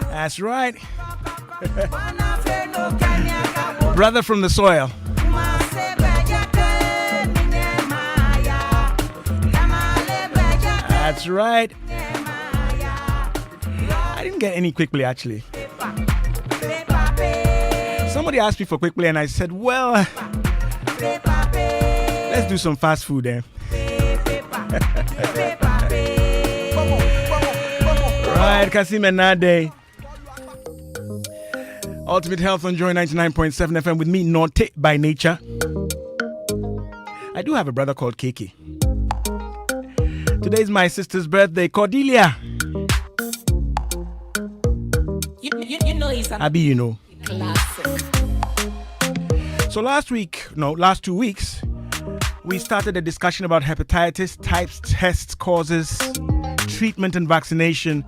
That's right. Brother from the soil. That's right. I didn't get any quickly, actually. Somebody asked me for quickly, and I said, well, let's do some fast food then. Right, Kasim and Nade. Ultimate Health on Joy 99.7 FM with me, Nortey by nature. I do have a brother called Kiki. Today's my sister's birthday, Cordelia. You know he's a Abi, you know. classic. So last 2 weeks, we started a discussion about hepatitis, types, tests, causes, treatment, and vaccination.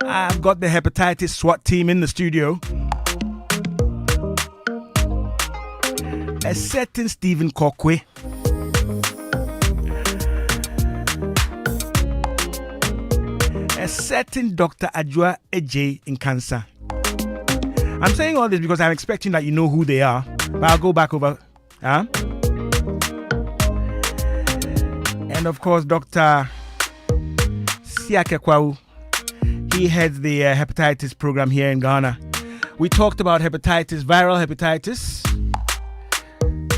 I've got the hepatitis SWAT team in the studio. A certain Stephen Kokwe. A certain Dr. Ajua Eje in cancer. I'm saying all this because I'm expecting that you know who they are. But I'll go back over. And of course, Dr. Siake Kwau. He heads the hepatitis program here in Ghana. We talked about hepatitis, viral hepatitis,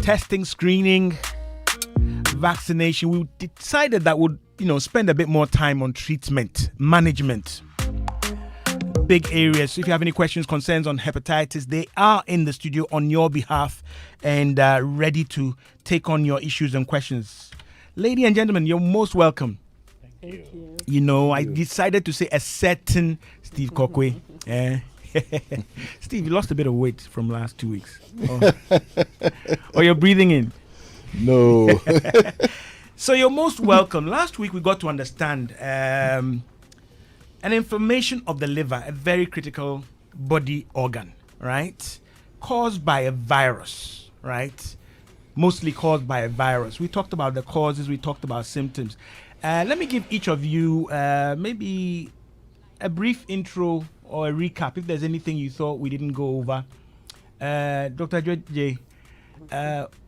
testing, screening, vaccination. We decided that we'd, spend a bit more time on treatment, management, big areas. So if you have any questions, concerns on hepatitis, they are in the studio on your behalf and ready to take on your issues and questions. Ladies and gentlemen, you're most welcome. Thank you. I decided to say a certain Steve Kokwe. Steve, you lost a bit of weight from last 2 weeks. Or you're breathing in. No. So you're most welcome. Last week we got to understand an inflammation of the liver, a very critical body organ, right? Caused by a virus, right? Mostly caused by a virus. We talked about the causes, we talked about symptoms. Let me give each of you maybe a brief intro or a recap if there's anything you thought we didn't go over. Dr. J,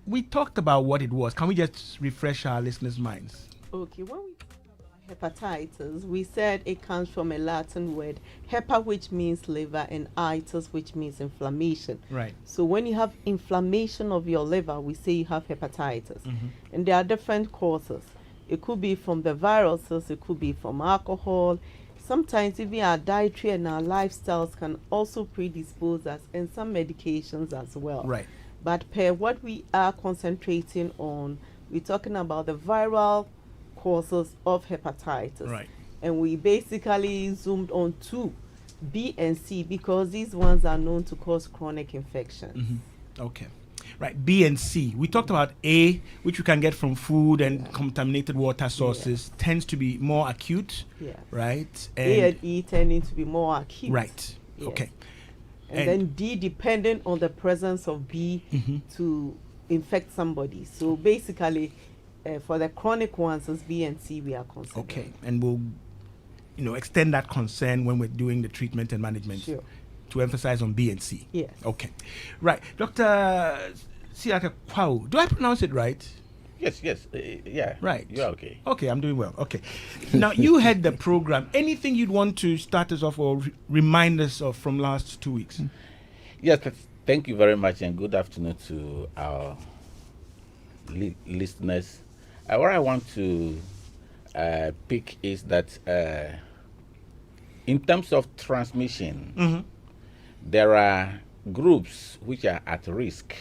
we talked about what it was. Can we just refresh our listeners' minds? Okay, when we talk about hepatitis, we said it comes from a Latin word, hepa, which means liver, and itis, which means inflammation. Right. So when you have inflammation of your liver, we say you have hepatitis. Mm-hmm. And there are different causes. It could be from the viruses, it could be from alcohol. Sometimes even our dietary and our lifestyles can also predispose us, and some medications as well. Right. But per what we are concentrating on, we're talking about the viral causes of hepatitis. Right. And we basically zoomed on 2, B and C, because these ones are known to cause chronic infections. Mm-hmm. Okay. Right, B and C. We talked about A, which we can get from food and contaminated water sources, tends to be more acute, right? A and E tending to be more acute. Right, yes. Okay. And then D, dependent on the presence of B to infect somebody. So basically, for the chronic ones, it's B and C we are considering. Okay, and we'll, extend that concern when we're doing the treatment and management. Sure. To emphasize on B and C. Yes. Okay. Right. Dr. Siake Kwau, do I pronounce it right? Yes. Yeah. Right. You're okay. Okay, I'm doing well. Okay. Now, you had the program. Anything you'd want to start us off or remind us of from last 2 weeks? Yes, thank you very much, and good afternoon to our listeners. What I want to pick is that in terms of transmission, there are groups which are at risk,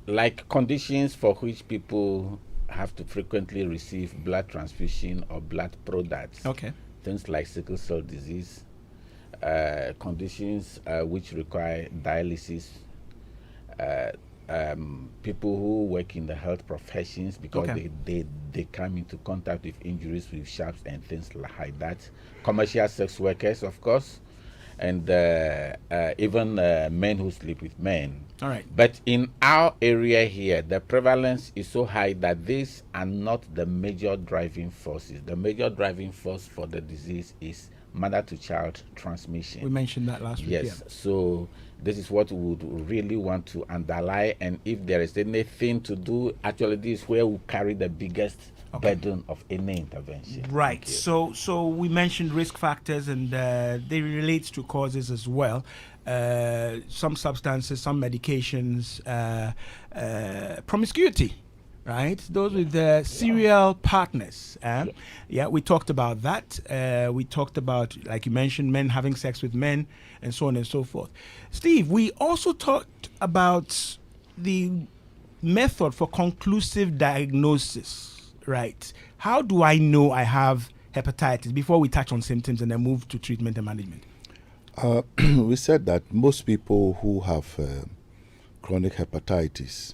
like conditions for which people have to frequently receive blood transfusion or blood products. Okay. Things like sickle cell disease, conditions which require dialysis, people who work in the health professions because they come into contact with injuries with sharps and things like that. Commercial sex workers, of course, and even men who sleep with men. All right. But in our area here, the prevalence is so high that these are not the major driving forces. The major driving force for the disease is mother-to-child transmission. We mentioned that last week. Yes. Yeah. So this is what we would really want to underline. And if there is anything to do, actually, this is where we carry the biggest burden of any intervention. Right. So we mentioned risk factors, and they relate to causes as well. Some substances, some medications, promiscuity, right? Those with serial partners. Yeah, we talked about that. We talked about, like you mentioned, men having sex with men, and so on and so forth. Steve, we also talked about the method for conclusive diagnosis. Right. How do I know I have hepatitis before we touch on symptoms and then move to treatment and management? We said that most people who have chronic hepatitis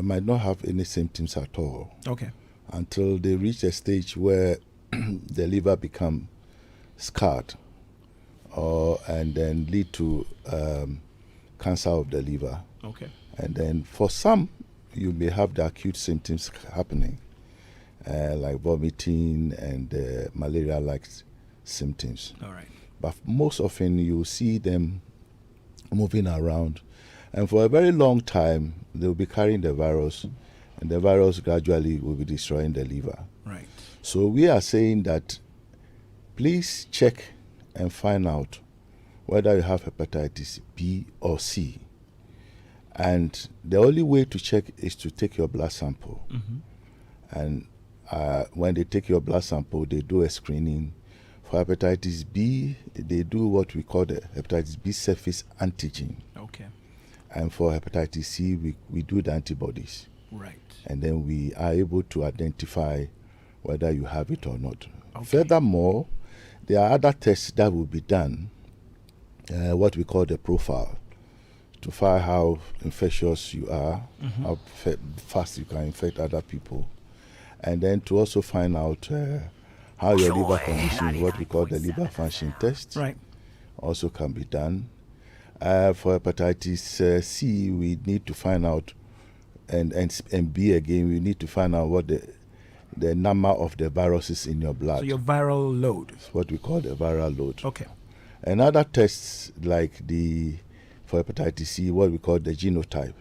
might not have any symptoms at all. Okay. Until they reach a stage where the liver become scarred, and then lead to cancer of the liver. Okay. And then for some, you may have the acute symptoms happening. Like vomiting and malaria-like symptoms. All right. But most often you see them moving around, and for a very long time they'll be carrying the virus, and the virus gradually will be destroying the liver. Right. So we are saying that please check and find out whether you have hepatitis B or C. And the only way to check is to take your blood sample. Mm-hmm. And when they take your blood sample, they do a screening. For hepatitis B, they do what we call the hepatitis B surface antigen. Okay. And for hepatitis C, we do the antibodies. Right. And then we are able to identify whether you have it or not. Okay. Furthermore, there are other tests that will be done, what we call the profile, to find how infectious you are, how fast you can infect other people, and then to also find out how your liver condition, what we call the liver function test, Right. also can be done. For hepatitis C, we need to find out, and B again, we need to find out what the number of the viruses in your blood. So your viral load. What we call the viral load. Okay. And other tests like for hepatitis C, what we call the genotype.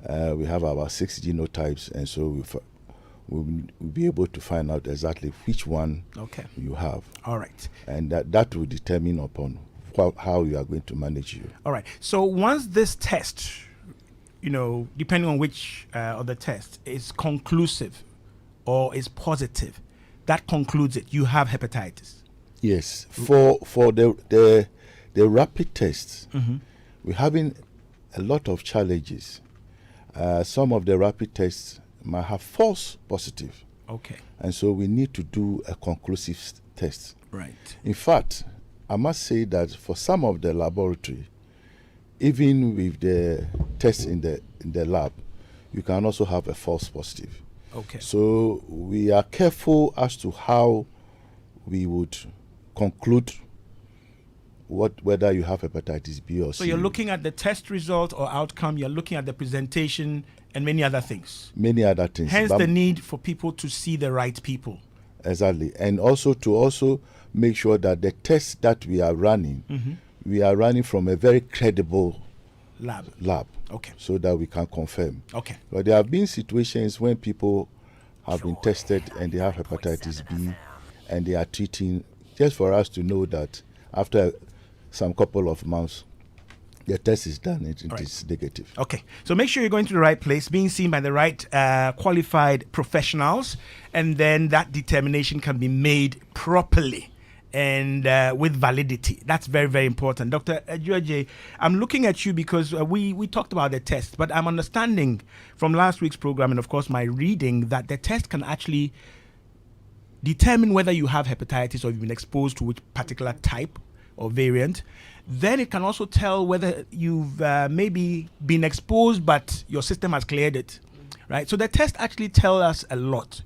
We have about 6 genotypes, and so we'll be able to find out exactly which one you have. All right. And that will determine upon how you are going to manage you. All right. So once this test, depending on which of the test is conclusive or is positive, that concludes it. You have hepatitis. Yes. For the rapid tests, we're having a lot of challenges. Some of the rapid tests might have false positive. Okay. And so we need to do a conclusive test. Right. In fact, I must say that for some of the laboratory, even with the tests in the lab, you can also have a false positive. Okay. So we are careful as to how we would conclude whether you have hepatitis B or C. So you're looking at the test result or outcome, you're looking at the presentation and many other things. Many other things. Hence the need for people to see the right people. Exactly. And also to make sure that the tests that we are running, we are running from a very credible lab. Okay. So that we can confirm. Okay. But there have been situations when people have been tested and they have hepatitis B and they are treating, just for us to know that after some couple of months, the test is done, it is negative. Okay, so make sure you're going to the right place, being seen by the right qualified professionals, and then that determination can be made properly and with validity. That's very, very important. Dr. George, I'm looking at you because we talked about the test, but I'm understanding from last week's program and, of course, my reading that the test can actually determine whether you have hepatitis or you've been exposed to which particular type or variant. Then it can also tell whether you've maybe been exposed but your system has cleared it, right? So the test actually tells us a lot.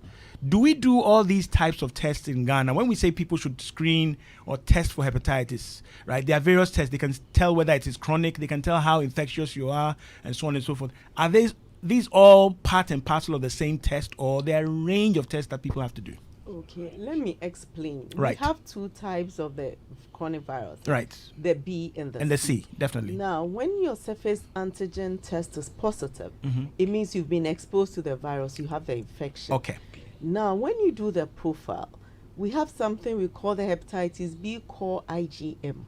Do we do all these types of tests in Ghana? When we say people should screen or test for hepatitis, right? There are various tests. They can tell whether it is chronic. They can tell how infectious you are, and so on and so forth. Are these all part and parcel of the same test, or there are a range of tests that people have to do? Okay, let me explain. Right. We have two types of the coronavirus. Right. The B and And the C, definitely. Now, when your surface antigen test is positive, Mm-hmm. it means you've been exposed to the virus, you have the infection. Okay. Now, when you do the profile, we have something we call the hepatitis B core IgM.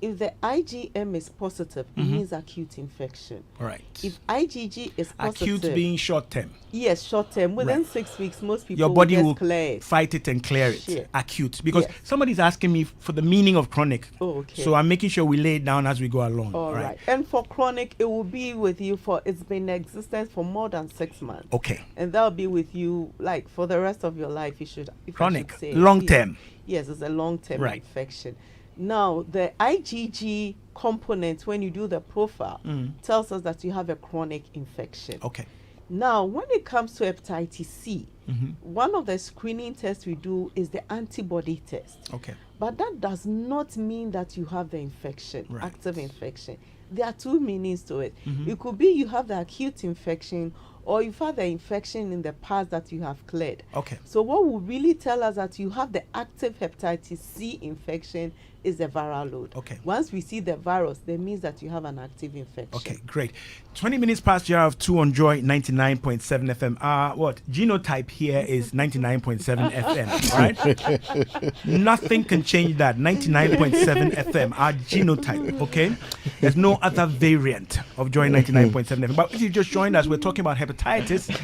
If the IgM is positive, it means acute infection. All right. If IgG is positive, Acute being short term. yes, short term, within Right. 6 weeks, most people Your body will will get cleared. fight it and clear it. Sure. Acute. Because Yes. somebody's asking me for the meaning of chronic. Oh, okay. So I'm making sure we lay it down as we go along. All right. And for chronic, it will be with you for, it's been in existence for more than 6 months. Okay. And that'll be with you like for the rest of your life. You should, if I Chronic, should say. long Yes. term. Yes, it's a long-term Right. infection. Now, the IgG component, when you do the profile, tells us that you have a chronic infection. Okay. Now, when it comes to hepatitis C, Mm-hmm. one of the screening tests we do is the antibody test. Okay. But that does not mean that you have the infection, Right. active infection. There are two meanings to it. Mm-hmm. It could be you have the acute infection, or you've had the infection in the past that you have cleared. Okay. So what will really tell us that you have the active hepatitis C infection is the viral load. Okay. Once we see the virus, that means that you have an active infection. Okay, great. 20 minutes past the hour of 2 on Joy 99.7 FM. What? Genotype here is 99.7 FM, right? Nothing can change that. 99.7 FM, our genotype, okay? There's no other variant of Joy 99.7 FM. But if you just joined us, we're talking about hepatitis,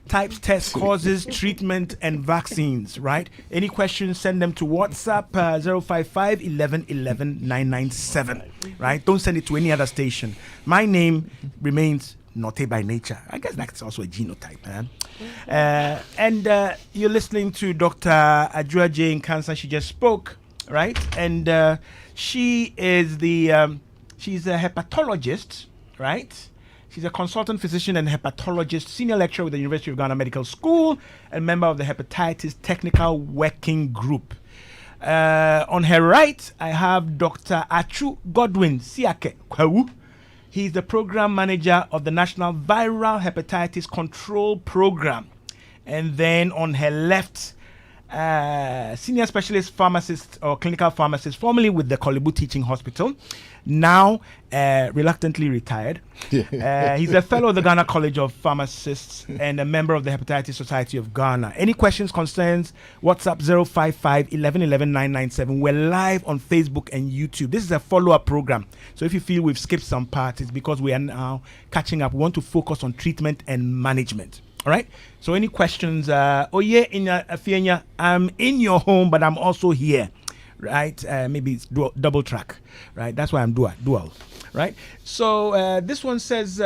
types, tests, causes, treatment, and vaccines, right? Any questions, send them to WhatsApp 055 11 11 997, right? Don't send it to any other station. My name remains Nortey by nature. I guess that's also a genotype, man. And you're listening to Dr. Adjoa Jane Cancer. She just spoke, right? And she is she's a hepatologist, right? She's a consultant physician and hepatologist, senior lecturer with the University of Ghana Medical School, and member of the Hepatitis Technical Working Group. On her right, I have Dr. Achu Godwin Siake Kwawu. He's the program manager of the National Viral Hepatitis Control Program. And then on her left, senior specialist pharmacist or clinical pharmacist, formerly with the Kolebu Teaching Hospital, now reluctantly retired. He's a fellow of the Ghana College of Pharmacists and a member of the Hepatitis Society of Ghana. Any questions, concerns, WhatsApp 055 11 11 997. We're live on Facebook and YouTube. This is a follow-up program. So if you feel we've skipped some parts, it's because we are now catching up. We want to focus on treatment and management. All right. So any questions? I'm in your home, but I'm also here. Right, maybe it's double track, right? That's why I'm dual, right? So this one says,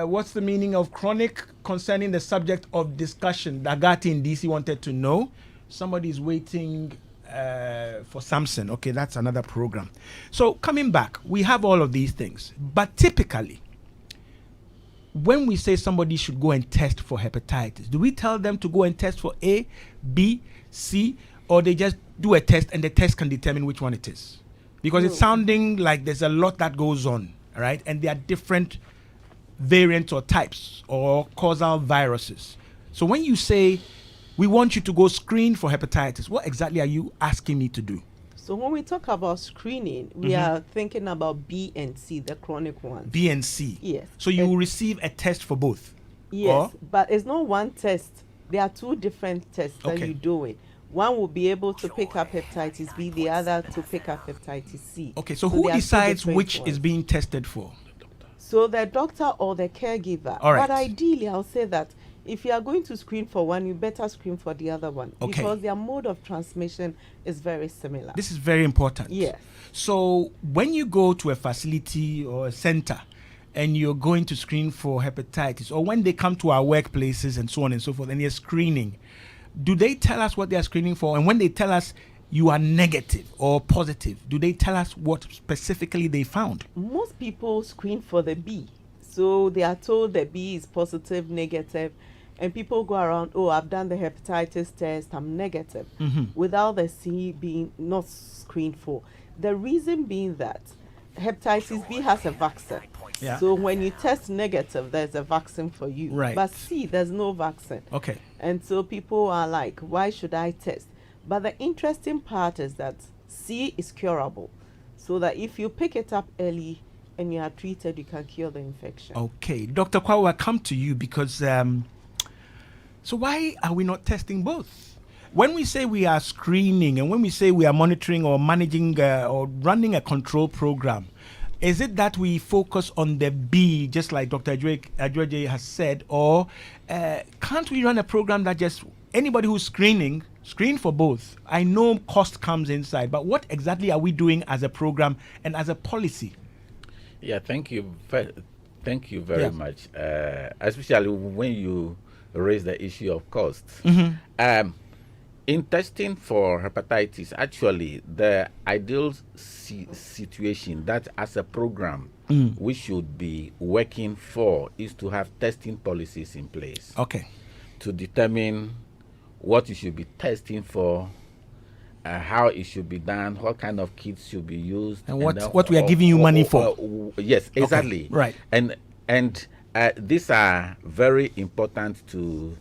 what's the meaning of chronic concerning the subject of discussion? Dagati in DC wanted to know. Somebody's waiting for Samson. Okay, that's another program. So coming back, we have all of these things, but typically, when we say somebody should go and test for hepatitis, do we tell them to go and test for A, B, C, or they just do a test and the test can determine which one it is? Because it's sounding like there's a lot that goes on, right? And there are different variants or types or causal viruses. So when you say we want you to go screen for hepatitis, what exactly are you asking me to do? So when we talk about screening, we are thinking about B and C, the chronic ones. B and C. Yes. So you will receive a test for both. Yes, Or? but it's not one test. There are two different tests that Okay. you do it. One will be able to pick up hepatitis B, the other to pick up hepatitis C. Okay, so who there are two decides different which ones. is being tested for? So the doctor or the caregiver. All right. But ideally, I'll say that if you are going to screen for one, you better screen for the other one. Okay. Because their mode of transmission is very similar. This is very important. Yes. So when you go to a facility or a center and you're going to screen for hepatitis, or when they come to our workplaces and so on and so forth, and they're screening, do they tell us what they are screening for? And when they tell us you are negative or positive, do they tell us what specifically they found? Most people screen for the B. So they are told the B is positive, negative, And people go around, oh, I've done the hepatitis test, I'm negative, without the C being not screened for. The reason being that hepatitis B has a vaccine. Yeah. So when you test negative, there's a vaccine for you. Right. But C, there's no vaccine. Okay. And so people are like, why should I test? But the interesting part is that C is curable. So that if you pick it up early and you are treated, you can cure the infection. Okay. Dr. Kwawu, I come to you because so why are we not testing both? When we say we are screening and when we say we are monitoring or managing or running a control program, is it that we focus on the B, just like Dr. Adjoje has said, or can't we run a program that just anybody who's screening, screen for both? I know cost comes inside, but what exactly are we doing as a program and as a policy? Yeah, thank you very much. Especially when you raise the issue of cost. In testing for hepatitis, actually, the ideal situation that as a program we should be working for is to have testing policies in place. Okay. To determine what you should be testing for, how it should be done, what kind of kits should be used, and what we are giving you money for. Yes, exactly. Okay, right. And these are very important to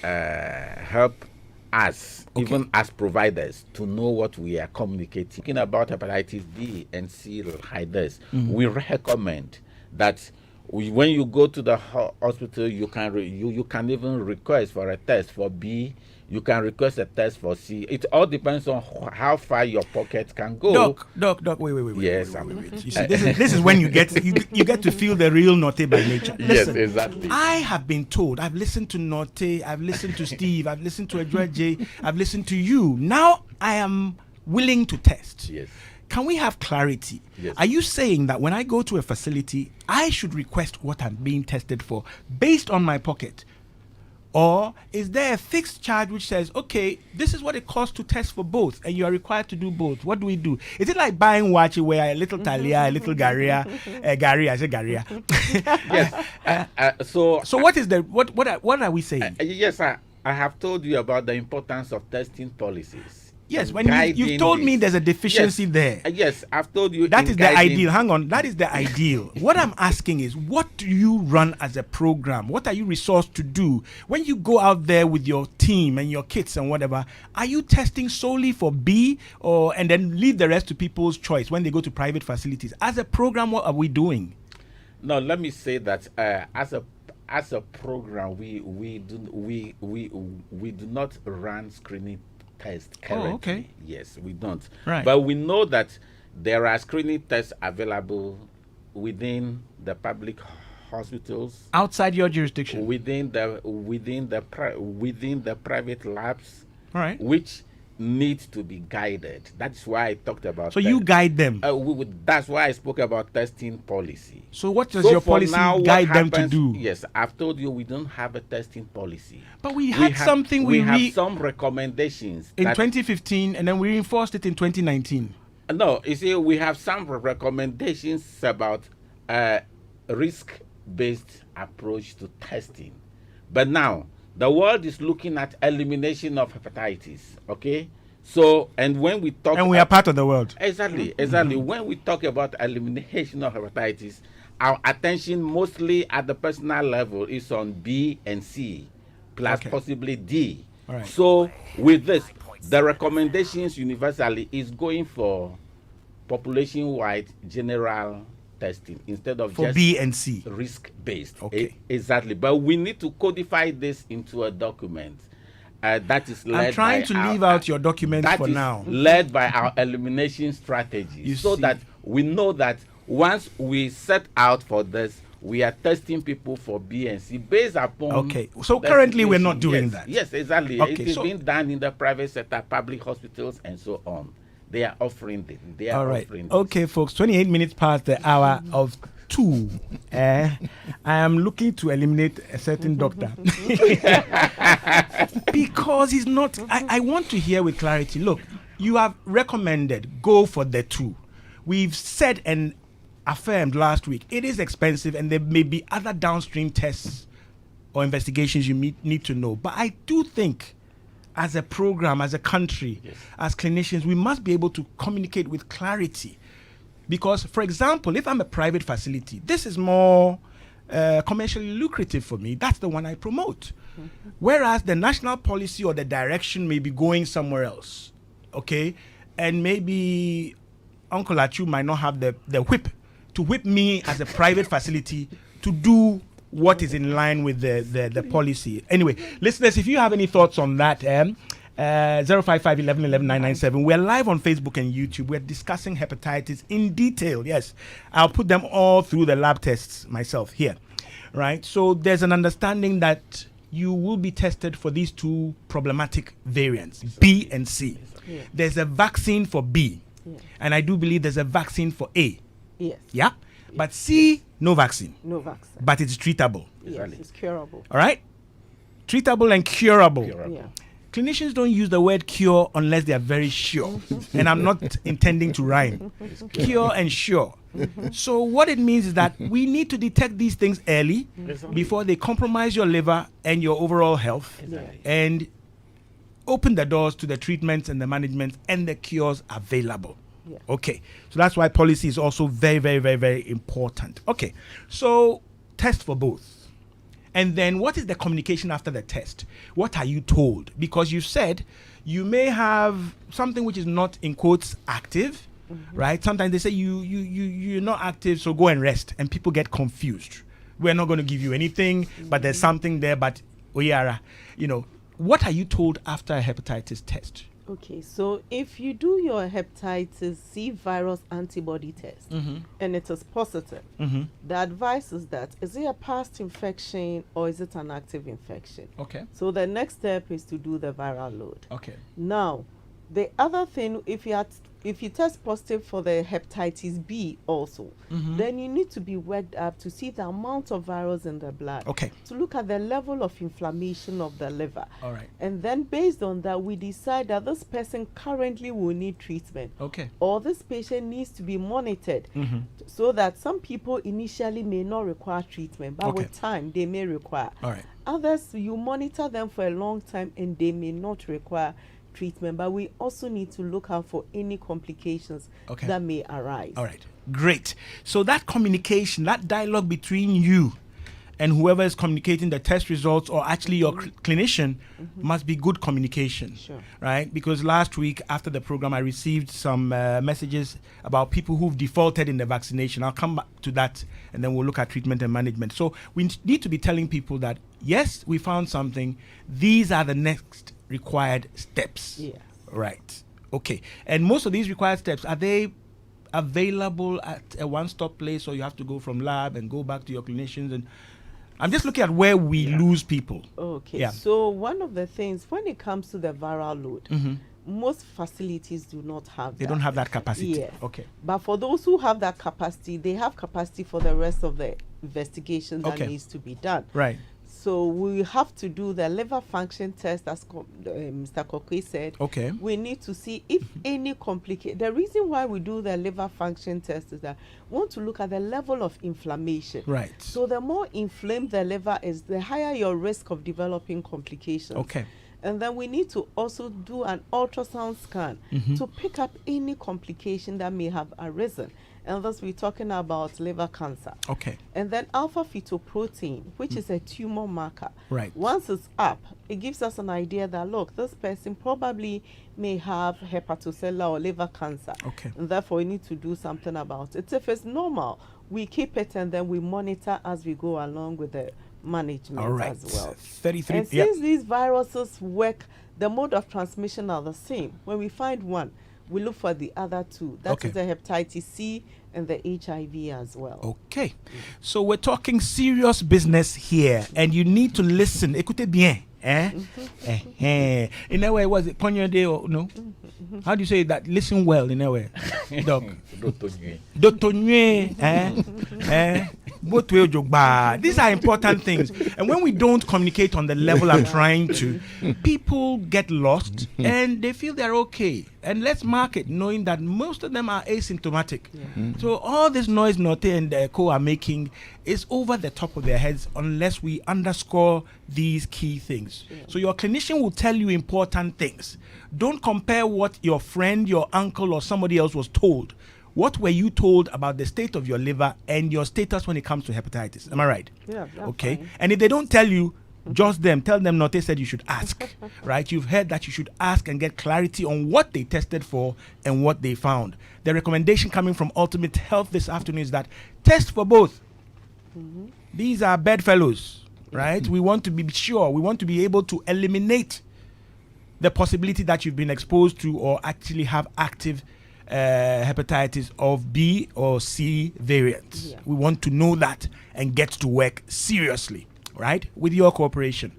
help us, even as providers, to know what we are communicating. Talking about hepatitis B and C riders, we recommend that when you go to the hospital, you can you can even request for a test for B. You can request a test for C. It all depends on how far your pocket can go. Doc, wait. Yes, wait. You see, this is when you get to feel the real Nortey by nature. Yes, Listen, exactly. I have been told, I've listened to Nortey, I've listened to Steve, I've listened to Adjoje, I've listened to you. Now I am willing to test. Yes. Can we have clarity? Yes. Are you saying that when I go to a facility, I should request what I'm being tested for based on my pocket? Or is there a fixed charge which says, okay, this is what it costs to test for both, and you are required to do both? What do we do? Is it like buying wachi where a little talia, a little garia, I say garia? Yes. So what is the what are we saying? Yes, I have told you about the importance of testing policies. Yes, when you've told me there's a deficiency there. Yes, I've told you. That is the ideal. Hang on, that is the ideal. What I'm asking is, what do you run as a program? What are you resourced to do? When you go out there with your team and your kits and whatever, are you testing solely for B and then leave the rest to people's choice when they go to private facilities? As a program, what are we doing? No, let me say that as a program, we do not run screening test currently. Oh, okay. Yes, we don't. Right. But we know that there are screening tests available within the public hospitals, outside your jurisdiction, within the private labs, all right, which need to be guided. That's why I talked about. So you guide them. That's why I spoke about testing policy. So what does your policy guide them to do? Yes, I've told you we don't have a testing policy. But we have something we have some recommendations in 2015, and then we reinforced it in 2019. No, you see, we have some recommendations about risk-based approach to testing. But now, the world is looking at elimination of hepatitis, okay? So, and when we talk... And we are part of the world. Exactly. When we talk about elimination of hepatitis, our attention mostly at the personal level is on B and C, plus possibly D. All right. So, with this, the recommendations universally is going for population-wide general testing instead of for just B and C, risk-based. Okay. Exactly. But we need to codify this into a document that is led. I'm trying to leave out your document for now. Led by our elimination strategy, so that we know that once we set out for this, we are testing people for B and C based upon. Okay. So currently we're not doing that. Yes, exactly. Okay, it is being done in the private sector, public hospitals, and so on. They are offering it. All right. Okay, folks. 28 minutes past the hour of 2. I am looking to eliminate a certain doctor because he's not. I want to hear with clarity. Look, you have recommended go for the 2. We've said and affirmed last week it is expensive, and there may be other downstream tests or investigations you need to know. But I do think as a program, as a country, as clinicians, we must be able to communicate with clarity. Because, for example, if I'm a private facility, this is more commercially lucrative for me. That's the one I promote. Whereas the national policy or the direction may be going somewhere else. Okay? And maybe Uncle Achu might not have the whip to whip me as a private facility to do what is in line with the policy. Anyway, listeners, if you have any thoughts on that, 055 11 11 997. We're live on Facebook and YouTube. We're discussing hepatitis in detail. Yes, I'll put them all through the lab tests myself here. Right? So there's an understanding that you will be tested for these two problematic variants, B and C. Yeah. There's a vaccine for B, and I do believe there's a vaccine for A. Yes. Yeah? But C, no vaccine. No vaccine. But it's treatable. Yes, it's curable. All right? Treatable and curable. Yeah. Clinicians don't use the word cure unless they are very sure. And I'm not intending to rhyme. Cure and sure. So what it means is that we need to detect these things early before they compromise your liver and your overall health and open the doors to the treatments and the management and the cures available. Yeah. Okay. So that's why policy is also very, very, very, very important. Okay. So test for both. And then what is the communication after the test? What are you told? Because you said you may have something which is not, in quotes, active, right? Sometimes they say you're not active, so go and rest. And people get confused. We're not going to give you anything, but there's something there, but what are you told after a hepatitis test? Okay, so if you do your hepatitis C virus antibody test and it is positive, the advice is that is it a past infection or is it an active infection? Okay. So the next step is to do the viral load. Okay. Now, the other thing, if you test positive for the hepatitis B also, then you need to be worked up to see the amount of virus in the blood. Okay. To look at the level of inflammation of the liver. All right. And then based on that, we decide that this person currently will need treatment. Okay. Or this patient needs to be monitored so that some people initially may not require treatment, but with time they may require. All right. Others, you monitor them for a long time and they may not require treatment, but we also need to look out for any complications that may arise. All right. Great. So that communication, that dialogue between you and whoever is communicating the test results or actually your clinician must be good communication. Sure. Right? Because last week after the program, I received some messages about people who've defaulted in the vaccination. I'll come back to that and then we'll look at treatment and management. So we need to be telling people that, yes, we found something. These are the next required steps. Yes. Right. Okay. And most of these required steps, are they available at a one-stop place or you have to go from lab and go back to your clinicians? And I'm just looking at where we lose people. Okay. Yeah. So one of the things, when it comes to the viral load, most facilities do not have They that. don't have that capacity. Yes. Okay. But for those who have that capacity, they have capacity for the rest of the investigation that needs to be done. Right. So we have to do the liver function test, as Mr. Kokwe said. Okay. We need to see if any complication. The reason why we do the liver function test is that we want to look at the level of inflammation. Right. So the more inflamed the liver is, the higher your risk of developing complications. Okay. And then we need to also do an ultrasound scan to pick up any complication that may have arisen. And thus we're talking about liver cancer. Okay. And then alpha fetoprotein, which is a tumor marker. Right. Once it's up, it gives us an idea that, look, this person probably may have hepatocellular or liver cancer. Okay. And therefore, we need to do something about it. If it's normal, we keep it and then we monitor as we go along with the management as well. 33. And since these viruses work, the mode of transmission are the same. When we find one, we look for the other two. That is the hepatitis C and the HIV as well. Okay. So we're talking serious business here, and you need to listen. Écoutez bien. In a way, was it Ponyo Day or no? How do you say that? Listen well in a way. Doc. Dotonye. Both way jogba. These are important things. And when we don't communicate on the level I'm trying to, people get lost and they feel they're okay. And let's mark it, knowing that most of them are asymptomatic. So all this noise Nortey and Co are making is over the top of their heads unless we underscore these key things. So your clinician will tell you important things. Don't compare what your friend, your uncle, or somebody else was told. What were you told about the state of your liver and your status when it comes to hepatitis? Am I right? Yeah. Okay. Fine. And if they don't tell you, just them. Tell them Nortey said you should ask. Right? You've heard that you should ask and get clarity on what they tested for and what they found. The recommendation coming from Ultimate Health this afternoon is that test for both. These are bedfellows, right? We want to be sure. We want to be able to eliminate the possibility that you've been exposed to or actually have active hepatitis of B or C variants. Yeah. We want to know that and get to work seriously, right? With your cooperation.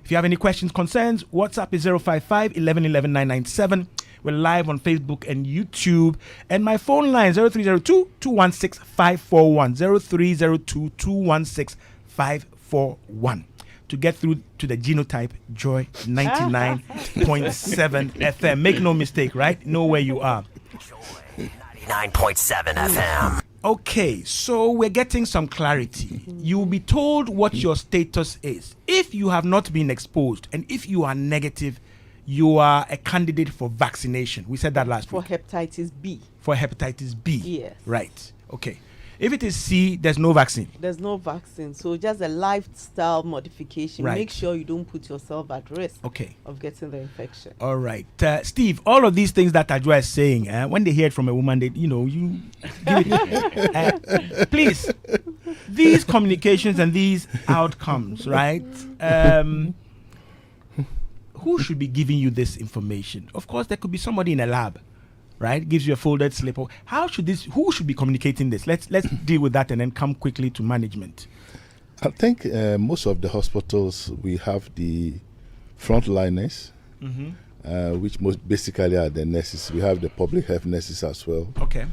If you have any questions, concerns, WhatsApp is 055 1111 997. We're live on Facebook and YouTube. And my phone line 0302 216 541. 0302 216 541. To get through to the genotype Joy 99.7 FM. Make no mistake, right? Know where you are. 99.7 FM. Okay, so we're getting some clarity. You'll be told what your status is. If you have not been exposed and if you are negative, you are a candidate for vaccination. We said that last For week. hepatitis B, For hepatitis B. Yes. Right. Okay. If it is C, there's no vaccine. there's no vaccine. So just a lifestyle modification. Right. Make sure you don't put yourself at risk Okay. of getting the infection. All right. Steve, all of these things that Ajwa is saying, when they hear it from a woman, they, you give it. Please, these communications and these outcomes, right? Who should be giving you this information? Of course, there could be somebody in a lab, right? Gives you a folded slip. Who should be communicating this? Let's deal with that and then come quickly to management. I think most of the hospitals, we have the frontliners, which most basically are the nurses. We have the public health nurses as well. Okay.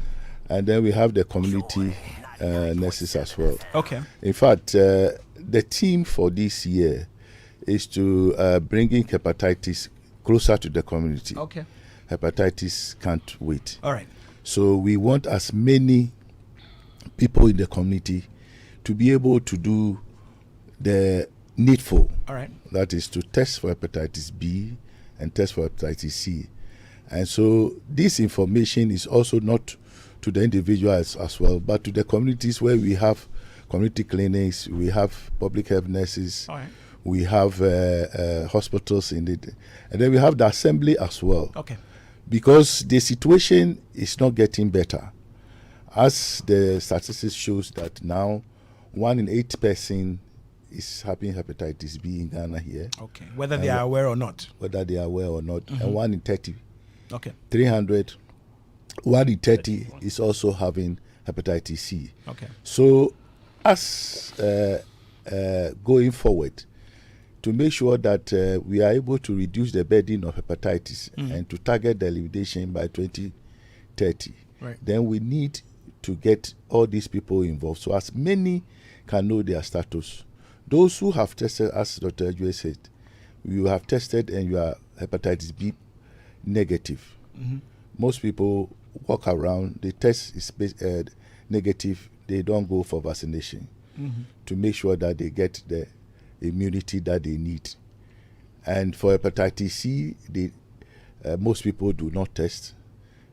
And then we have the community nurses as well. Okay. In fact, the theme for this year is to bringing hepatitis closer to the community. Okay. Hepatitis can't wait. All right. So we want as many people in the community to be able to do the needful. All right. That is to test for hepatitis B and test for hepatitis C. And so this information is also not to the individuals as well, but to the communities where we have community clinics, we have public health nurses, All right. we have hospitals in it, and then we have the assembly as well. Okay. Because the situation is not getting better. As the statistics shows that now 1 in 8 person is having hepatitis B in Ghana here, Okay. Whether they are aware or not. whether they are aware or not, and 1 in 30, Okay. 300, 1 in 30 is also having hepatitis C. Okay. So, as going forward, to make sure that we are able to reduce the burden of hepatitis and to target the elimination by 2030, Right. then we need to get all these people involved so as many can know their status. Those who have tested, as Dr. Ajwe said, you have tested and you are hepatitis B negative. Most people walk around, the test is negative, they don't go for vaccination to make sure that they get the immunity that they need. And for hepatitis C, most people do not test,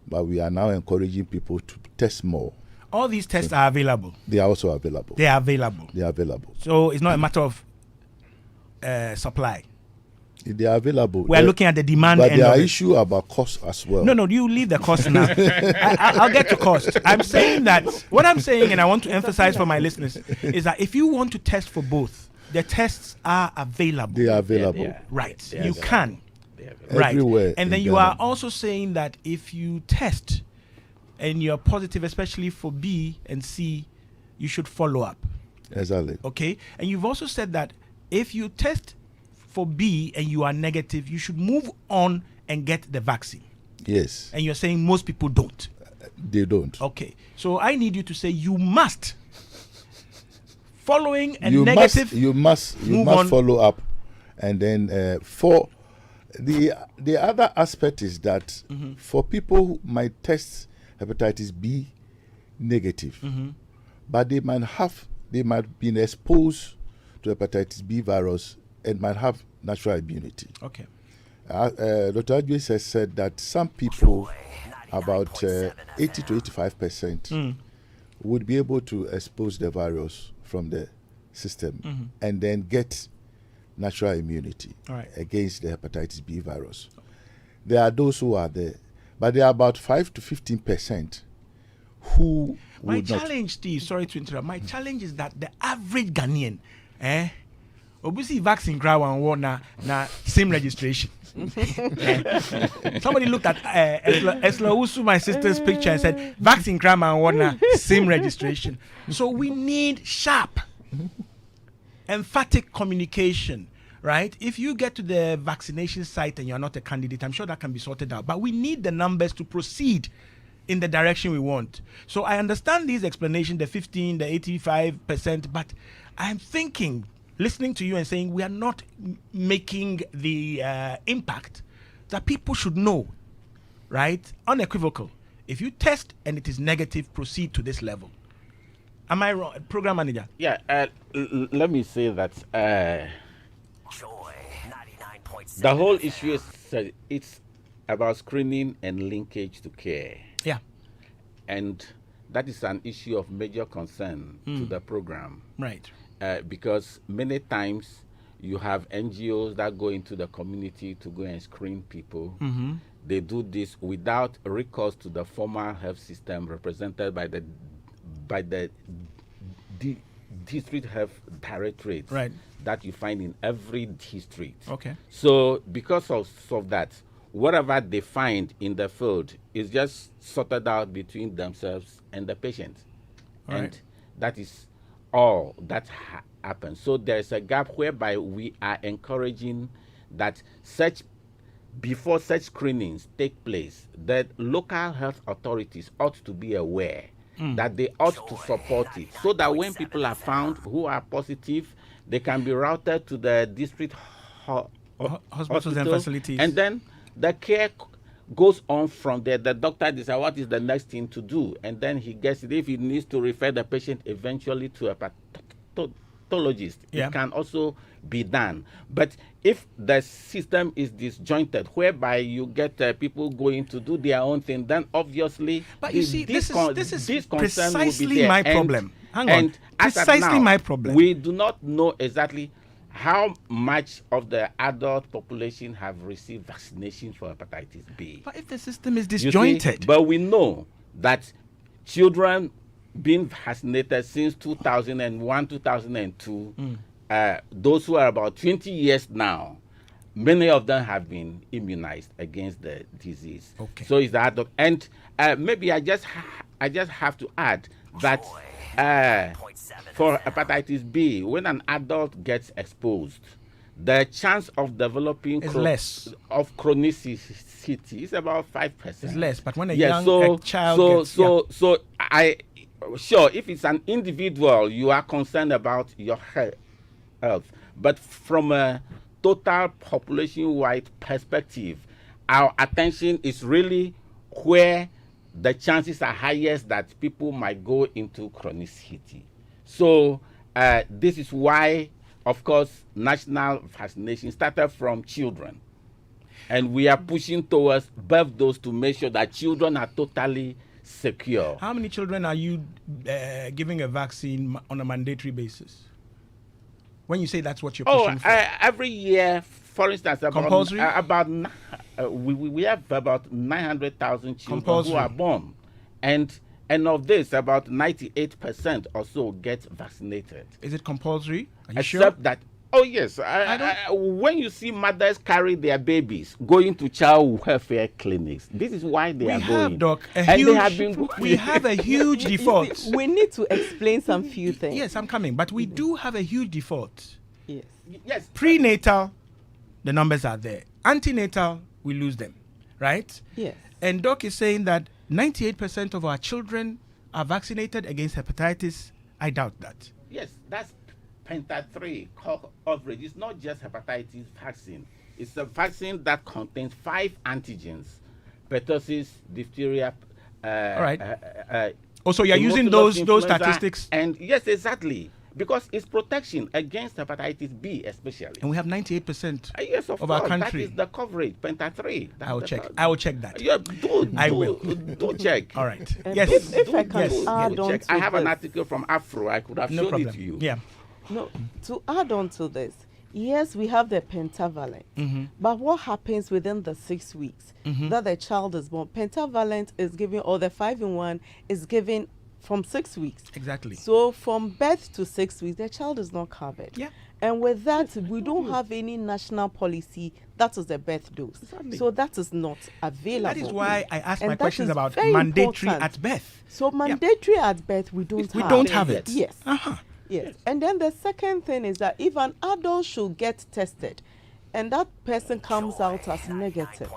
but we are now encouraging people to test more. All these tests are available. They are also available. They are available. They are available. So it's not a matter of supply. They are available. We are looking at the demand but end there are of it. issues about cost as well. No, you leave the cost now. I'll get to cost. I'm saying that what I'm saying, and I want to emphasize for my listeners, is that if you want to test for both, the tests are available. They are available. Yeah. Right. They are You available. can. They are available. Right. Everywhere And then in you Ghana. are also saying that if you test and you're positive, especially for B and C, you should follow up. Exactly. Okay. And you've also said that if you test for B and you are negative, you should move on and get the vaccine. Yes. And you're saying most people don't. They don't. Okay. So I need you to say you must following a you negative. must move on. follow up, and then for the other aspect is that for people who might test hepatitis B negative, but they might been exposed to hepatitis B virus and might have natural immunity. Okay. Dr. Adwes has said that some people, about 80 to 85%, would be able to expose the virus from the system and then get natural immunity against the hepatitis B virus. There are those who are there, but there are about 5 to 15% who My would not. challenge, Steve, sorry to interrupt. My challenge is that the average Ghanaian, obviously vaccine grab and war na same registration. Somebody looked at Esla Usu, my sister's picture, and said vaccine grab and war na same registration. So we need sharp, emphatic communication. Right? If you get to the vaccination site and you're not a candidate, I'm sure that can be sorted out. But we need the numbers to proceed in the direction we want. So I understand these explanations, the 15, the 85%, but I'm thinking, listening to you and saying we are not making the impact that people should know, right? Unequivocal. If you test and it is negative, proceed to this level. Am I wrong? Program manager? Yeah, let me say that the whole issue is it's about screening and linkage to care. Yeah. And that is an issue of major concern to the program. Right. Because many times you have NGOs that go into the community to go and screen people. They do this without recourse to the formal health system represented by the district health directorate that you find in every district. Okay. So because of that, whatever they find in the field is just sorted out between themselves and the patient. And that is all that happens. So there's a gap whereby we are encouraging that before such screenings take place, that local health authorities ought to be aware that they ought to support it, so that when people are found who are positive, they can be routed to the district hospitals and facilities. And then the care goes on from there. The doctor decides what is the next thing to do, and then he gets it. If he needs to refer the patient eventually to a pathologist, it can also be done. But if the system is disjointed, whereby you get people going to do their own thing, then obviously, but you see, this is precisely my problem. Hang on, precisely my problem. We do not know exactly how much of the adult population have received vaccinations for hepatitis B. But if the system is disjointed, but we know that children being vaccinated since 2001, 2002. Those who are about 20 years now, many of them have been immunized against the disease. Okay. So is that, and maybe I just have to add that for hepatitis B, when an adult gets exposed, the chance of developing less of chronicity is about 5%. It's less, but when a child gets, sure, if it's an individual, you are concerned about your health. But from a total population-wide perspective, our attention is really where the chances are highest that people might go into chronicity. So this is why, of course, national vaccination started from children. And we are pushing towards both those to make sure that children are totally secure. How many children are you giving a vaccine on a mandatory basis? When you say that's what you're pushing for? Every year, for instance, compulsory? We have about 900,000 children compulsory. Who are born. And of this, about 98% or so get vaccinated. Is it compulsory? Are you Except sure? that, oh yes, when you see mothers carry their babies going to child welfare clinics, this is why they are going. Doc, we have a huge default. We need to explain some few things. Yes, I'm coming, but we do have a huge default. Yes. Prenatal, the numbers are there. Antenatal, we lose them, right? Yes. And Doc is saying that 98% of our children are vaccinated against hepatitis. I doubt that. Yes, that's penta 3 coverage. It's not just hepatitis vaccine. It's a vaccine that contains 5 antigens: pertussis, diphtheria. All right. Also, you're using Haemophilus those influenza, statistics, and yes, exactly, because it's protection against hepatitis B, especially. and we have 98%. Yes, of our course, country. that is the coverage. Penta 3. I will check. I will check that. Yeah, do I will. Do check. All right. And Yes. if I can Yes. add on Check. to I have an this. article from Afro. I could have No shown problem. it to you. Yeah. No, to add on to this, yes, we have the pentavalent, but what happens within the 6 weeks that the child is born? Pentavalent is given, or the 5-in-1 is given from 6 weeks. Exactly. So from birth to 6 weeks, the child is not covered. Yeah. And with that, we don't have any national policy that is the birth dose. Exactly. So that is not available. That is why I asked And my that questions is about very mandatory important. at birth. So mandatory at birth, we don't We have. don't have it. Yes. Uh-huh. Yes. And then the second thing is that if an adult should get tested and that person comes out as negative,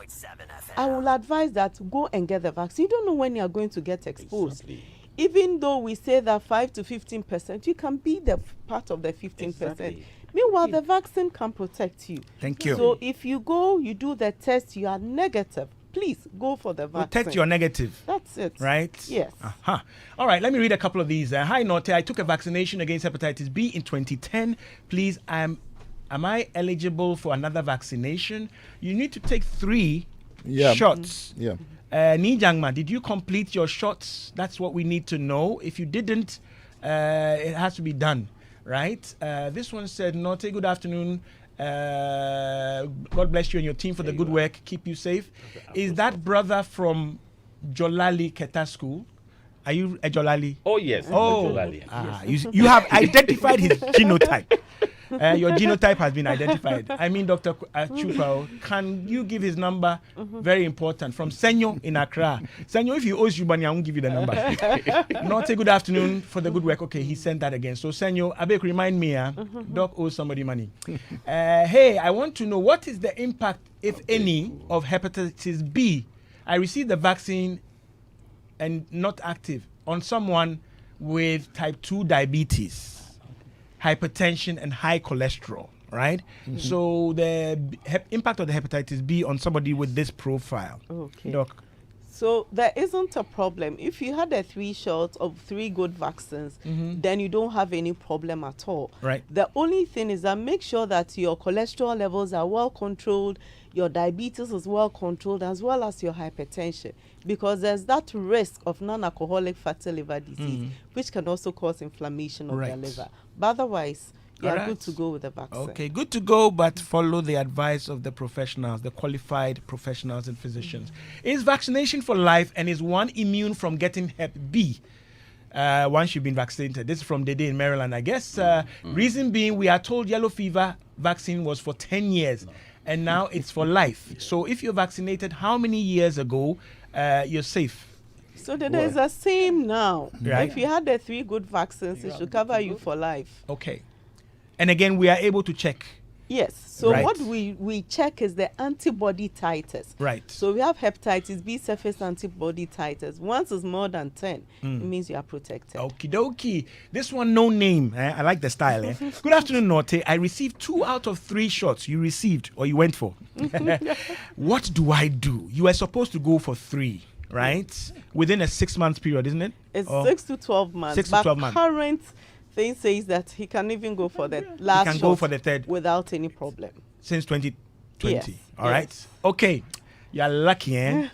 I will advise that go and get the vaccine. You don't know when you are going to get exposed. Exactly. Even though we say that 5 to 15%, you can be the part of the 15%. Exactly. Meanwhile, the vaccine can protect you. Thank you. So if you go, you do the test, you are negative, please go for the vaccine. Protect your negative. That's it. Right? Yes. Uh-huh. All right, let me read a couple of these. Hi, Nortey. I took a vaccination against hepatitis B in 2010. Please, am I eligible for another vaccination? You need to take 3 shots. Yeah. Nijangma, did you complete your shots? That's what we need to know. If you didn't, it has to be done, right? This one said, Nortey, good afternoon. God bless you and your team for the good work. Keep you safe. Is that brother from Jolali Keta School? Are you a Jolali? Oh yes. Oh, Yes. you have identified his genotype. Your genotype has been identified. I mean, Dr. Chupao, can you give his number? Very important. From Senyo in Accra. Senyo, if you owe you money, I won't give you the number. Not a good afternoon for the good work. Okay, he sent that again. So, Senyo, Abek, remind me, Doc owes somebody money. Hey, I want to know what is the impact, if any, of hepatitis B? I received the vaccine and not active on someone with type 2 diabetes, hypertension, and high cholesterol, right? So the impact of the hepatitis B on somebody with this profile. Okay. Doc. So there isn't a problem. If you had a 3 shots of 3 good vaccines, then you don't have any problem at all. Right. The only thing is that make sure that your cholesterol levels are well controlled, your diabetes is well controlled, as well as your hypertension, because there's that risk of non-alcoholic fatty liver disease, which can also cause inflammation of the Right. liver. But otherwise, you are Alright. good to go with the vaccine. Okay, good to go, but follow the advice of the professionals, the qualified professionals and physicians. Is vaccination for life, and is one immune from getting Hep B? Once you've been vaccinated. This is from Dede in Maryland, I guess. Reason being, we are told yellow fever vaccine was for 10 years, and now it's for life. So if you're vaccinated, how many years ago, you're safe? So then there's the same now. Right. If you had the 3 good vaccines, it should cover you for life. Okay. And again, we are able to check. Yes. So Right. what we check is the antibody titers. Right. So we have hepatitis B surface antibody titers. Once it's more than 10, it means you are protected. Okie dokie. This one, no name. I like the style. Good afternoon, Nortey. I received 2 out of 3 shots you received or you went for. What do I do? You are supposed to go for 3, right? Within a 6-month period, isn't it? It's Or 6 to 12 months. 6 to but 12 months. current thing says that he can even go for the last can go shot for the third. without any problem. Since 2020. Yes, All right. yes. Okay. You're lucky, eh?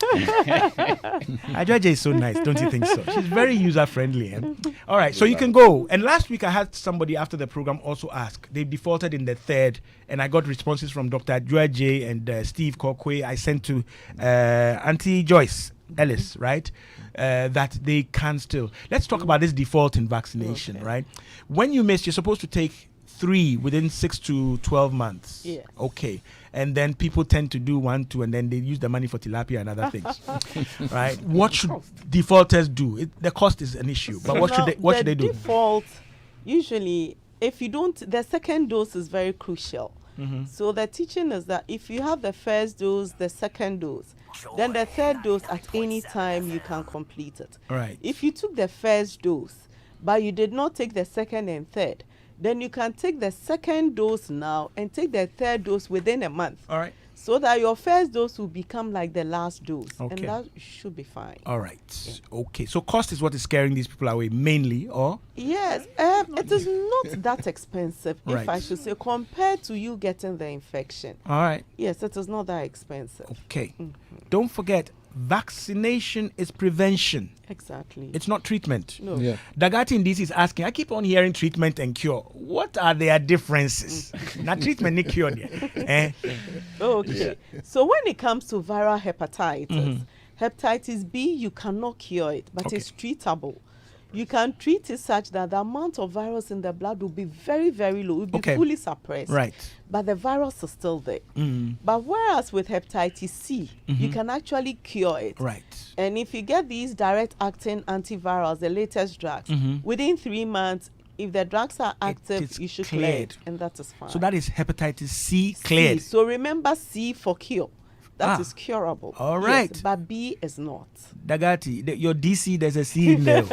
Ajoje is so nice, don't you think so? She's very user-friendly, eh? All right, so you can go. And last week I had somebody after the program also ask. They defaulted in the 3rd, and I got responses from Dr. Ajoje and Steve Kokwe. I sent to Auntie Joyce Ellis, right? That they can still. Let's talk about this default in vaccination, right? When you miss, you're supposed to take 3 within 6 to 12 months. Yes. Okay. And then people tend to do 1, 2, and then they use the money for tilapia and other things. Right? What should defaulters do? The cost is an issue, but what should they do? Default, usually, if you don't, the second dose is very crucial. So the teaching is that if you have the first dose, the second dose, then the third dose at any time you can complete it. Right. If you took the first dose, but you did not take the second and third, then you can take the second dose now and take the third dose within a month. All right. So that your first dose will become like the last dose. Okay. And that should be fine. All right. Okay. So cost is what is scaring these people away mainly, or? Yes, it is not that expensive, Right. if I should say, compared to you getting the infection. All right. Yes, it is not that expensive. Okay. Don't forget, vaccination is prevention. Exactly. It's not treatment. No. Yeah. Dagati in this is asking, I keep on hearing treatment and cure. What are their differences? Now treatment and cure. Eh? Okay. So when it comes to viral hepatitis, hepatitis B, you cannot cure it, but Okay. it's treatable. You can treat it such that the amount of virus in the blood will be very, very low. It will be Okay. fully suppressed. Right. But the virus is still there. But whereas with hepatitis C, you can actually cure it. Right. And if you get these direct acting antivirals, the latest drugs, within 3 months, if the drugs are active, is you should clear cleared. it, and that is fine. So that is hepatitis C C. cleared. So remember C for cure. That Ah. is curable. All Yes, right. but B is not. Dagati, your DC, there's a C in there,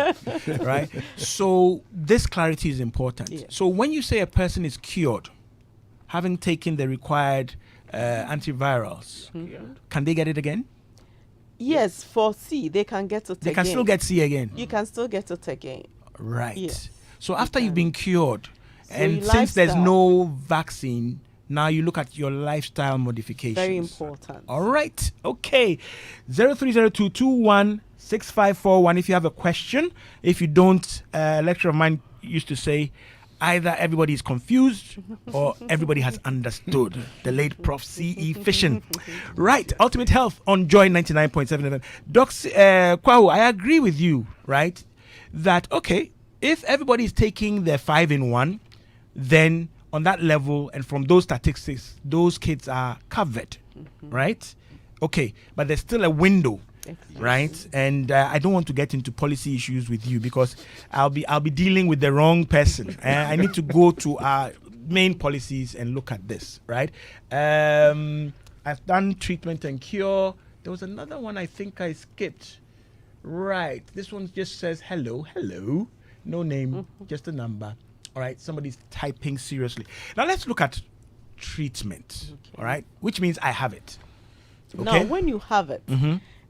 right? So this clarity is important. Yes. So when you say a person is cured, having taken the required antivirals, can they get it again? Yes, for C, they can get it They again. can still get C again. You can still get it again. Right. Yes, So after you've been cured, So and your since there's lifestyle. no vaccine, now you look at your lifestyle modifications. Very important. All right. Okay. 0302216541 if you have a question. If you don't, a lecturer of mine used to say, either everybody is confused or everybody has understood. The late Prof. C.E. Fishin. Right. Ultimate Health on Joy 99.7 FM. Doc Kwahu, I agree with you, right? That, okay, if everybody is taking their 5-in-1, then on that level and from those statistics, those kids are covered, right? Okay, but there's still a window, right? And I don't want to get into policy issues with you because I'll be dealing with the wrong person. I need to go to our main policies and look at this, right? I've done treatment and cure. There was another one I think I skipped. Right, this one just says hello, no name, just a number. All right, somebody's typing seriously. Now let's look at treatment, all right, which means I have it. Now, when you have it,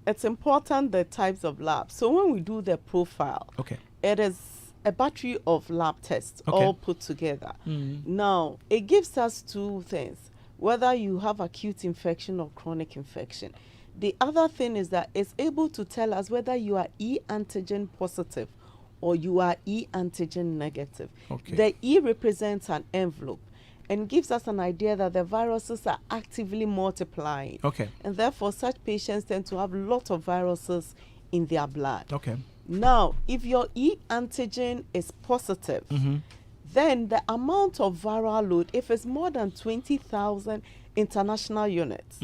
it's important the types of labs. So when we do the profile, Okay. it is a battery of lab tests Okay. all put together. Now, it gives us two things, whether you have acute infection or chronic infection. The other thing is that it's able to tell us whether you are E antigen positive or you are E antigen negative. Okay. The E represents an envelope and gives us an idea that the viruses are actively multiplying. Okay. And therefore, such patients tend to have a lot of viruses in their blood. Okay. Now, if your E antigen is positive, then the amount of viral load, if it's more than 20,000 international units,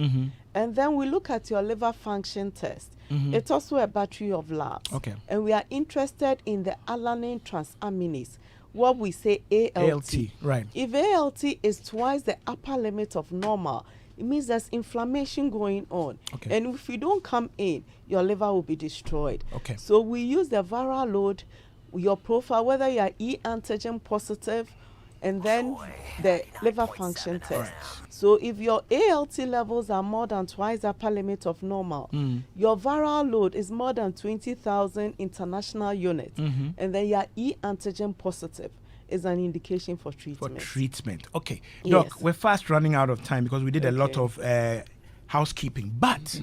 and then we look at your liver function test, it's also a battery of labs. Okay. And we are interested in the alanine transaminase, what we say ALT. Right. If ALT is twice the upper limit of normal, it means there's inflammation going on. Okay. And if you don't come in, your liver will be destroyed. Okay. So we use the viral load, your profile, whether you are E antigen positive, and then the liver function test. So if your ALT levels are more than twice the upper limit of normal, your viral load is more than 20,000 international units, and then you are E antigen positive, is an indication for treatment. For treatment. Okay. Yes. Doc, we're fast running out of time because we did a lot Okay. of housekeeping. But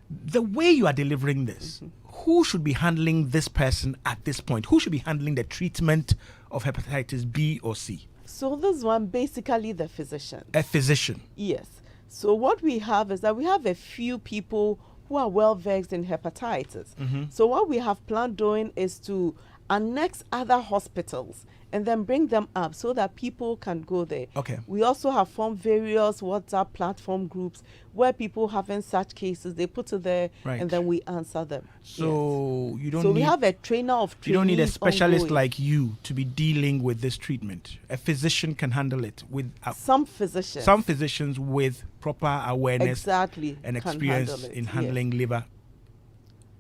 the way you are delivering this, who should be handling this person at this point? Who should be handling the treatment of hepatitis B or C? So this one, basically the physician. A physician. Yes. So what we have is that we have a few people who are well versed in hepatitis. So what we have planned doing is to annex other hospitals and then bring them up so that people can go there. Okay. We also have formed various WhatsApp platform groups where people having such cases, they put it there Right. and then we answer them. So you don't So need we have a trainer of you don't need a trainees specialist ongoing. like you to be dealing with this treatment. A physician can handle it with some physicians. some physicians with proper awareness exactly and can experience handle it, in yes. handling liver.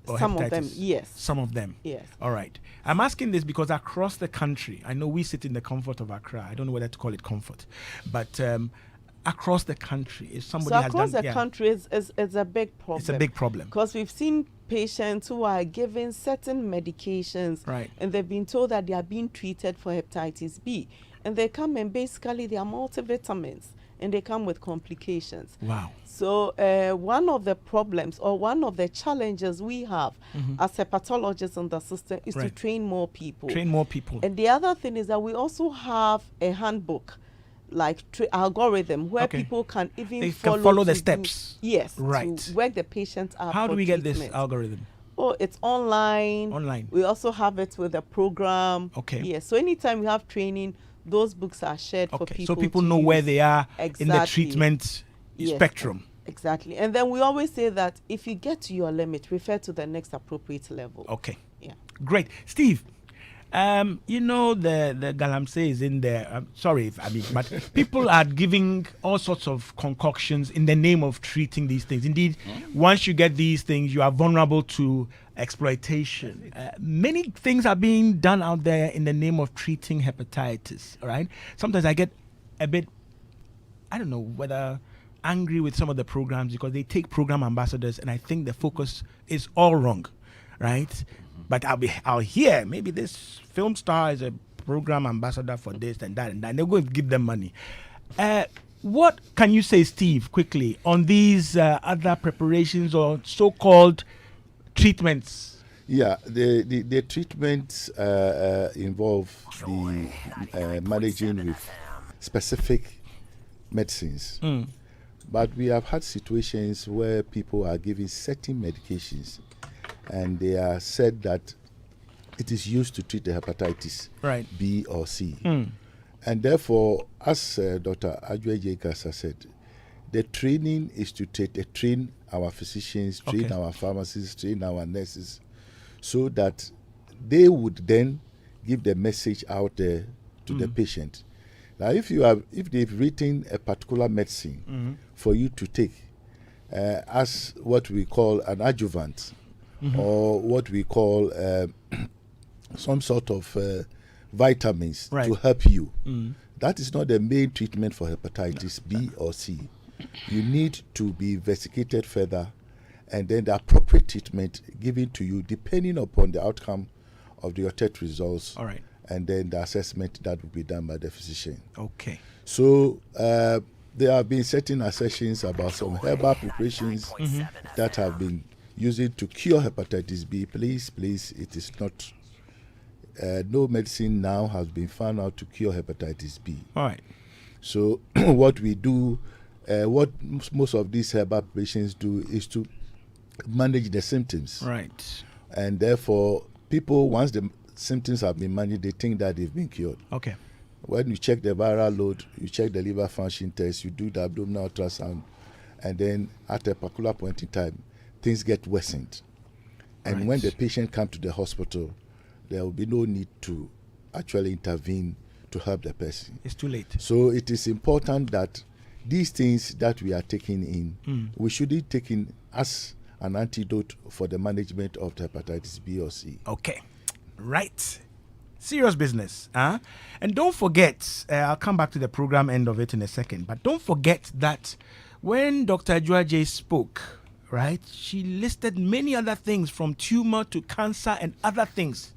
or Some hepatitis? of them, yes. Some of them. Yes. All right. I'm asking this because across the country, I know we sit in the comfort of Accra. I don't know whether to call it comfort, but across the country, if somebody So has across done, the country is a big problem. it's a big problem. Because we've seen patients who are given certain medications, Right. and they've been told that they are being treated for hepatitis B, and they come and basically they are multivitamins, and they come with complications. Wow. So one of the problems or one of the challenges we have as hepatologists in the system is to Right. train more people. Train more people. And the other thing is that we also have a handbook, like algorithm, where Okay. people can even They can follow the to do- steps. yes, Right. to work the patient up. How for do we get this treatment. algorithm? Oh, it's online. Online. We also have it with a program. Okay. Yes. So anytime we have training, those books are shared for Okay. people. So people to know where use. they are in the Exactly. treatment Yes. spectrum. Exactly. And then we always say that if you get to your limit, refer to the next appropriate level. Okay. Yeah. Great. Steve, you know the galamsey is in there. I'm sorry if I mean, but people are giving all sorts of concoctions in the name of treating these things. Indeed, once you get these things, you are vulnerable to exploitation. Many things are being done out there in the name of treating hepatitis. All right. Sometimes I get a bit, I don't know whether angry with some of the programs because they take program ambassadors, and I think the focus is all wrong, right? But I'll hear maybe this film star is a program ambassador for this and that, and they're going to give them money. What can you say, Steve, quickly on these other preparations or so-called treatments? Yeah, the treatments involve the managing with specific medicines. But we have had situations where people are given certain medications and they are said that it is used to treat the hepatitis Right. B or C. And therefore, as Dr. Adjoa Jekas has said, the training is to train our physicians, train Okay. our pharmacists, train our nurses, so that they would then give the message out there to the patient. Now, if they've written a particular medicine for you to take as what we call an adjuvant, or what we call some sort of vitamins Right. to help you, that is not the main treatment for hepatitis B or C. You need to be investigated further, and then the appropriate treatment given to you depending upon the outcome of your test results. All right. And then the assessment that will be done by the physician. Okay. So there have been certain assertions about some herbal preparations that have been used to cure hepatitis B. Please, it is not. No medicine now has been found out to cure hepatitis B. All right. So what we do, what most of these herbal preparations do is to manage the symptoms. Right. And therefore, people, once the symptoms have been managed, they think that they've been cured. Okay. When you check the viral load, you check the liver function test, you do the abdominal ultrasound, and then at a particular point in time, things get worsened. And Right. when the patient comes to the hospital, there will be no need to actually intervene to help the person. It's too late. So it is important that these things that we are taking in, we should be taking as an antidote for the management of the hepatitis B or C. Okay. Right. Serious business. And don't forget, I'll come back to the program end of it in a second, but don't forget that when Dr. Adjoa J spoke, right, she listed many other things from tumor to cancer and other things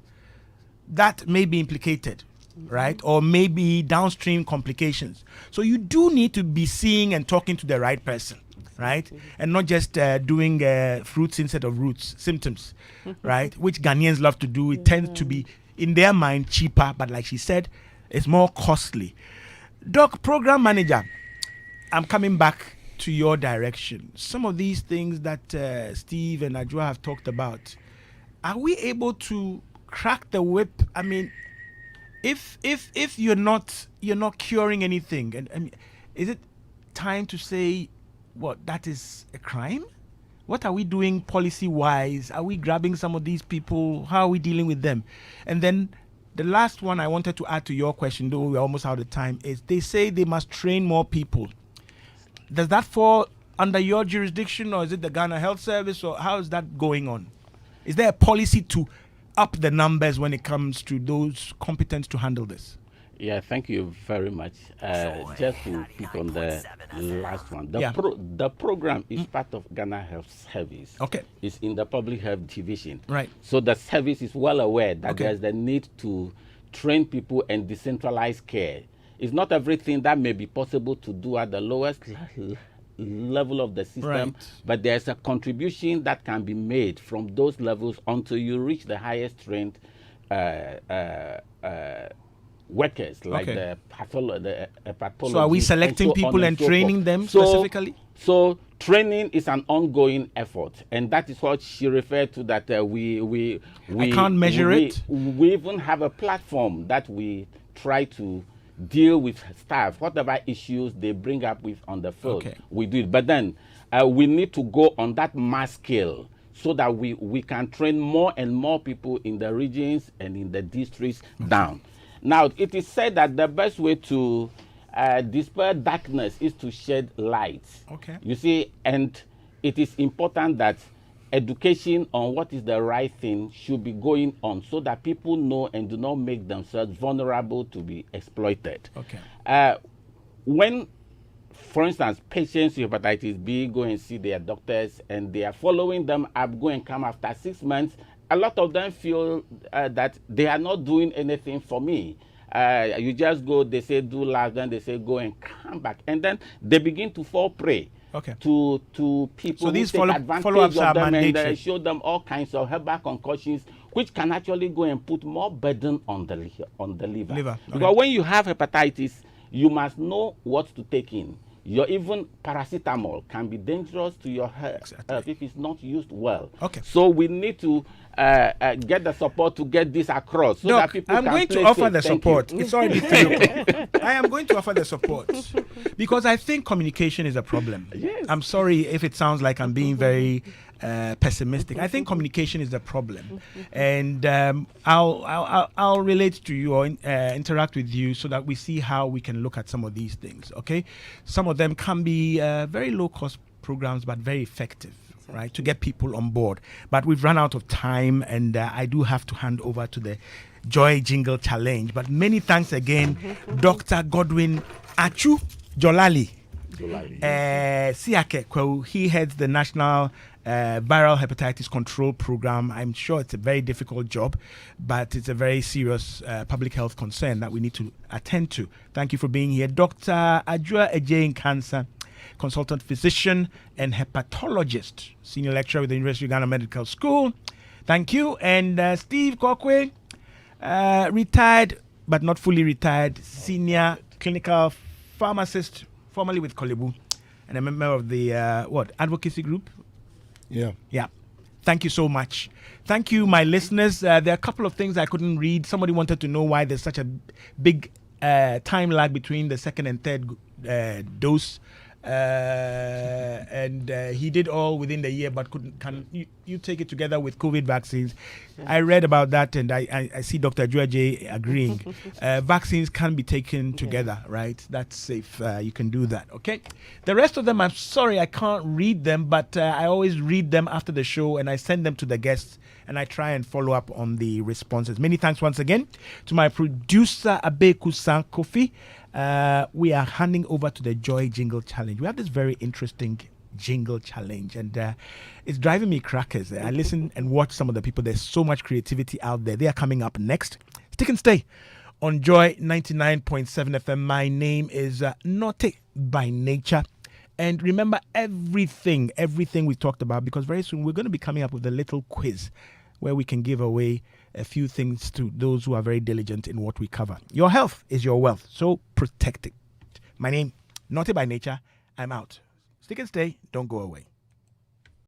that may be implicated, right, or maybe downstream complications. So you do need to be seeing and talking to the right person, right, and not just doing fruits instead of roots, symptoms, right, which Ghanaians love to do. It tends to be, in their mind, cheaper, but like she said, it's more costly. Doc, program manager, I'm coming back to your direction. Some of these things that Steve and Adjoa have talked about, are we able to crack the whip? I mean, if you're not curing anything, and I mean, is it time to say what that is a crime? What are we doing policy wise? Are we grabbing some of these people? How are we dealing with them? And then the last one I wanted to add to your question, though we're almost out of time, is they say they must train more people. Does that fall under your jurisdiction, or is it the Ghana Health Service, or how is that going on? Is there a policy to up the numbers when it comes to those competent to handle this? Yeah, thank you very much. Just to pick on the last one, Yeah. The program is part of Ghana Health Service. Okay. It's in the Public Health Division. Right. So the service is well aware that Okay. there's the need to train people and decentralize care. It's not everything that may be possible to do at the lowest level of the system, Right. but there's a contribution that can be made from those levels until you reach the highest trained workers, like Okay. the pathologists. So are we selecting and so on people and and so training forth. them So- specifically? So training is an ongoing effort, and that is what she referred to. That we can't measure it. We even have a platform that we try to deal with staff, whatever issues they bring up with on the field. Okay. We do it, but then we need to go on that mass scale so that we can train more and more people in the regions and in the districts down. Now, it is said that the best way to dispel darkness is to shed light. Okay. You see, and it is important that education on what is the right thing should be going on so that people know and do not make themselves vulnerable to be exploited. Okay. When, for instance, patients with hepatitis B go and see their doctors and they are following them up, go and come after 6 months, a lot of them feel that they are not doing anything for me. You just go, they say do last, then they say go and come back. And then they begin to fall prey Okay. to people So who these take advantage follow-ups of are them mandatory. and show them all kinds of herbal concoctions, which can actually go and put more burden on the liver. Liver, Because okay. when you have hepatitis, you must know what to take in. Even paracetamol can be dangerous to your health if it's not used well. Okay. So we need to get the support to get this across so that Doc, people I'm can going to play offer safe. the Thank support. you. It's already 3 o'clock. I am going to offer the support because I think communication is a problem. Yes. I'm sorry if it sounds like I'm being very pessimistic. I think communication is the problem, and I'll relate to you or interact with you so that we see how we can look at some of these things. Okay, some of them can be very low cost programs, but very effective. Right, to get people on board. But we've run out of time, and I do have to hand over to the Joy Jingle Challenge. But many thanks again, Dr. Godwin Achu Jolali. Siake Kwewu. He heads the National Viral Hepatitis Control Program. I'm sure it's a very difficult job, but it's a very serious public health concern that we need to attend to. Thank you for being here. Dr. Ajua Ejein Cancer, consultant physician and hepatologist, senior lecturer with the University of Ghana Medical School. Thank you. And Steve Kokwe, retired but not fully retired, senior clinical pharmacist, formerly with Kolebu, and a member of the advocacy group. Yeah. Yeah. Thank you so much. Thank you, my listeners. There are a couple of things I couldn't read. Somebody wanted to know why there's such a big time lag between the second and third dose. And he did all within the year, but can you take it together with COVID vaccines? I read about that, and I see Dr. J agreeing. Vaccines can be taken together, right? That's safe. You can do that, okay? The rest of them, I'm sorry, I can't read them, but I always read them after the show, and I send them to the guests, and I try and follow up on the responses. Many thanks once again to my producer, Abeku San Kofi. We are handing over to the Joy Jingle Challenge. We have this very interesting jingle challenge, and it's driving me crackers. I listen and watch some of the people. There's so much creativity out there. They are coming up next. Stick and stay on Joy 99.7 FM. My name is Nortey by nature. And remember everything we talked about, because very soon we're going to be coming up with a little quiz where we can give away a few things to those who are very diligent in what we cover. Your health is your wealth, so protect it. My name, Nortey by nature. I'm out. Stick and stay. Don't go away.